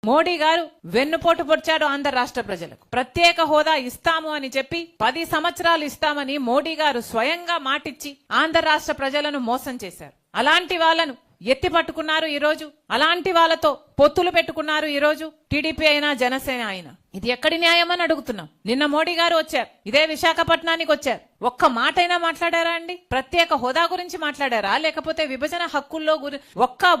మోడీ గారు వెన్నుపోటు పొడిచాడు ఆంధ్ర రాష్ట్ర ప్రజలకు. ప్రత్యేక హోదా ఇస్తాము అని చెప్పి 10 సంవత్సరాలు ఇస్తామని మోడీ గారు స్వయంగా మాటిచ్చి ఆంధ్ర రాష్ట్ర ప్రజలను మోసం చేశారు. అలాంటి వాళ్ళను ఎత్తి పట్టుకున్నారు ఈ రోజు. అలాంటి వాళ్ళతో పొత్తులు పెట్టుకున్నారు ఈ రోజు టీడీపీ అయినా జనసేన అయినా. ఇది ఎక్కడి న్యాయం అని అడుగుతున్నాం. నిన్న మోడీ గారు వచ్చారు, ఇదే విశాఖపట్నానికి వచ్చారు. ఒక్క మాటైనా మాట్లాడారా అండి? ప్రత్యేక హోదా గురించి మాట్లాడారా, లేకపోతే విభజన హక్కుల్లో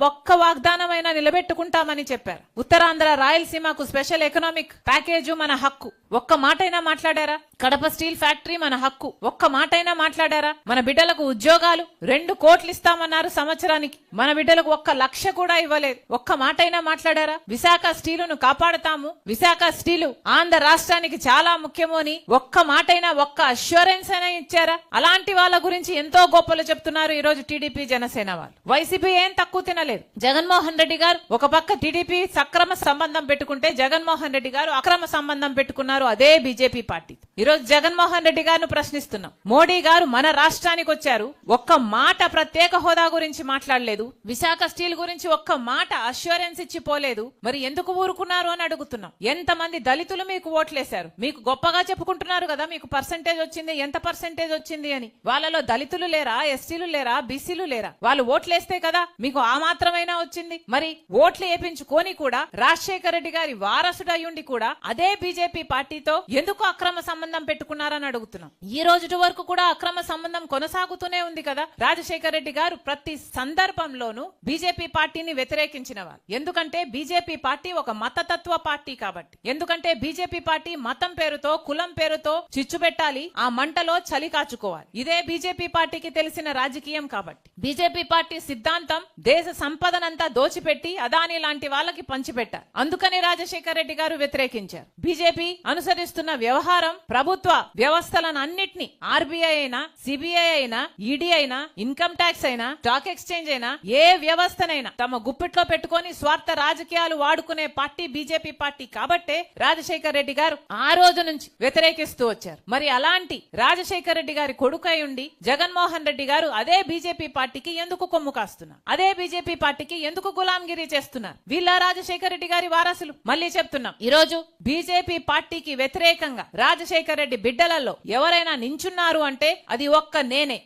ఒక్క వాగ్దానమైనా నిలబెట్టుకుంటామని చెప్పారు. ఉత్తరాంధ్ర రాయలసీమకు స్పెషల్ ఎకనామిక్ ప్యాకేజ్ మన హక్కు, ఒక్క మాటైనా మాట్లాడారా? కడప స్టీల్ ఫ్యాక్టరీ మన హక్కు, ఒక్క మాటైనా మాట్లాడారా? మన బిడ్డలకు ఉద్యోగాలు 2 కోట్లు ఇస్తామన్నారు సంవత్సరానికి, మన బిడ్డలకు 1 లక్ష కూడా ఇవ్వలేదు. ఒక్క మాటైనా మాట్లాడారా? విశాఖ స్టీలును కాపాడుతాము, విశాఖ స్టీలు ఆంధ్ర రాష్ట్రానికి చాలా ముఖ్యము అని ఒక్క మాటైనా, ఒక్క అష్యూరెన్స్ అయినా ఇచ్చారా? అలాంటి వాళ్ళ గురించి ఎంతో గొప్పలు చెప్తున్నారు ఈ రోజు టీడీపీ జనసేన వాళ్ళు. వైసీపీ ఏం తక్కువ తినలేదు. జగన్మోహన్ రెడ్డి గారు ఒక పక్క టీడీపీ సక్రమ సంబంధం పెట్టుకుంటే, జగన్మోహన్ రెడ్డి గారు అక్రమ సంబంధం పెట్టుకున్నారు అదే బీజేపీ పార్టీ. ఈ రోజు జగన్మోహన్ రెడ్డి గారిని ప్రశ్నిస్తున్నాం. మోడీ గారు మన రాష్ట్రానికి వచ్చారు, ఒక్క మాట ప్రత్యేక హోదా గురించి మాట్లాడలేదు, విశాఖ స్టీల్ గురించి ఒక్క మాట అష్యూరెన్స్ ఇచ్చి పోలేదు. మరి ఎందుకు ఊరుకున్నారు అని అడుగుతున్నాం. ఎంతమంది దళితులు మీకు ఓట్లేశారు? మీకు గొప్పగా చెప్పుకుంటున్నారు కదా మీకు పర్సెంటేజ్ వచ్చింది, ఎంత పర్సెంటేజ్ వచ్చింది అని. వాళ్ళలో దళితులు లేరా, ఎస్టీలు లేరా, బీసీలు లేరా? వాళ్ళు ఓట్లేస్తే కదా మీకు ఆ మాత్రమైనా వచ్చింది. మరి ఓట్లు వేపించుకొని కూడా రాజశేఖర రెడ్డి గారి వారసుడయ్యుండి కూడా అదే బీజేపీ పార్టీతో ఎందుకు అక్రమ సంబంధం పెట్టుకున్నారని అడుగుతున్నాం. ఈ రోజు వరకు కూడా అక్రమ సంబంధం కొనసాగుతూనే ఉంది కదా. రాజశేఖర రెడ్డి గారు ప్రతి సందర్భంలోనూ బీజేపీ పార్టీని వ్యతిరేకించిన వారు. ఎందుకంటే బీజేపీ పార్టీ ఒక మతతత్వ పార్టీ కాబట్టి. ఎందుకంటే బీజేపీ పార్టీ మతం పేరుతో, కులం పేరుతో చిచ్చు పెట్టాలి, ఆ మంటలో చలి కాచుకోవాలి. ఇదే బీజేపీ పార్టీకి తెలిసిన రాజకీయం కాబట్టి. బీజేపీ పార్టీ సిద్ధాంతం దేశ సంపదనంతా దోచిపెట్టి అదాని లాంటి వాళ్ళకి పంచిపెట్టారు. అందుకని రాజశేఖర రెడ్డి గారు వ్యతిరేకించారు. బీజేపీ అనుసరిస్తున్న వ్యవహారం ప్రభుత్వ వ్యవస్థలను అన్నిటినీ, ఆర్బీఐ అయినా, సిబిఐ అయినా, ఈడీ అయినా, ఇన్కమ్ ట్యాక్స్ అయినా, స్టాక్ ఎక్స్చేంజ్ అయినా, ఏ వ్యవస్థనైనా తమ గుప్పిట్లో పెట్టుకొని స్వార్థ రాజకీయాలు వాడుకునే పార్టీ బీజేపీ పార్టీ కాబట్టే రాజశేఖర రెడ్డి గారు ఆ రోజు నుంచి వ్యతిరేకిస్తూ వచ్చారు. మరి అలాంటి రాజశేఖర రెడ్డి గారి కొడుకై ఉండి జగన్మోహన్ రెడ్డి గారు అదే బీజేపీ పార్టీకి ఎందుకు కొమ్ము కాస్తున్నారు? అదే బీజేపీ పార్టీకి ఎందుకు గులాంగిరి చేస్తున్నారు? వీళ్ళ రాజశేఖర రెడ్డి గారి వారసులు. మళ్ళీ చెప్తున్నాం, ఈ రోజు బీజేపీ పార్టీకి వ్యతిరేకంగా రాజశేఖర రెడ్డి బిడ్డలలో ఎవరైనా నించున్నారు అంటే అది నేనే,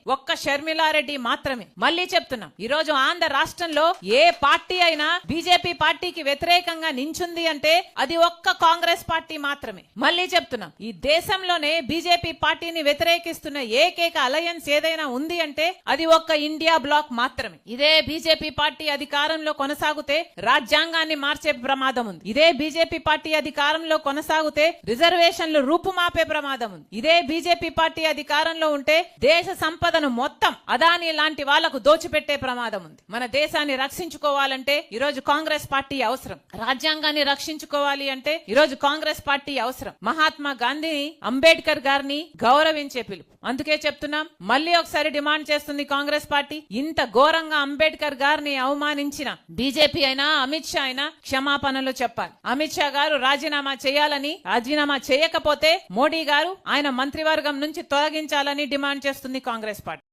షర్మిలారెడ్డి మాత్రమే. మళ్ళీ చెప్తున్నాం, ఈ రోజు ఆంధ్ర రాష్ట్రంలో ఏ పార్టీ అయినా బీజేపీ పార్టీకి వ్యతిరేకంగా నించుంది అంటే అది కాంగ్రెస్ పార్టీ మాత్రమే. మళ్ళీ చెప్తున్నాం, ఈ దేశంలోనే బీజేపీ పార్టీని వ్యతిరేకిస్తున్న ఏకైక అలయన్స్ ఏదైనా ఉంది అంటే అది ఇండియా బ్లాక్ మాత్రమే. ఇదే బీజేపీ పార్టీ అధికారంలో కొనసాగితే రాజ్యాంగాన్ని మార్చే ప్రమాదం ఉంది. ఇదే బీజేపీ పార్టీ అధికారంలో కొనసాగితే రిజర్వేషన్లు రూపుమాపే ప్రమాదం ఉంది. ఇదే బీజేపీ పార్టీ అధికారంలో ఉంటే దేశ సంపదను మొత్తం అదాని లాంటి వాళ్లకు దోచిపెట్టే ప్రమాదం ఉంది. మన దేశాన్ని రక్షించుకోవాలంటే ఈ రోజు కాంగ్రెస్ పార్టీ అవసరం. రాజ్యాంగాన్ని రక్షించుకోవాలి అంటే ఈ రోజు కాంగ్రెస్ పార్టీ అవసరం. మహాత్మా గాంధీని, అంబేద్కర్ గారిని గౌరవించే పిలుపు. అందుకే చెప్తున్నాం, మళ్ళీ ఒకసారి డిమాండ్ చేస్తుంది కాంగ్రెస్ పార్టీ. ఇంత ఘోరంగా అంబేద్కర్ గారిని అవమానించిన బీజేపీ అయినా, అమిత్ షా అయినా క్షమాపణలు చెప్పాలి. అమిత్ షా గారు రాజీనామా చేయాలని, రాజీనామా చేయకపోతే మోడీ గారు ఆయన మంత్రివర్గం నుంచి తొలగించాలని డిమాండ్ చేస్తుంది కాంగ్రెస్ పార్టీ.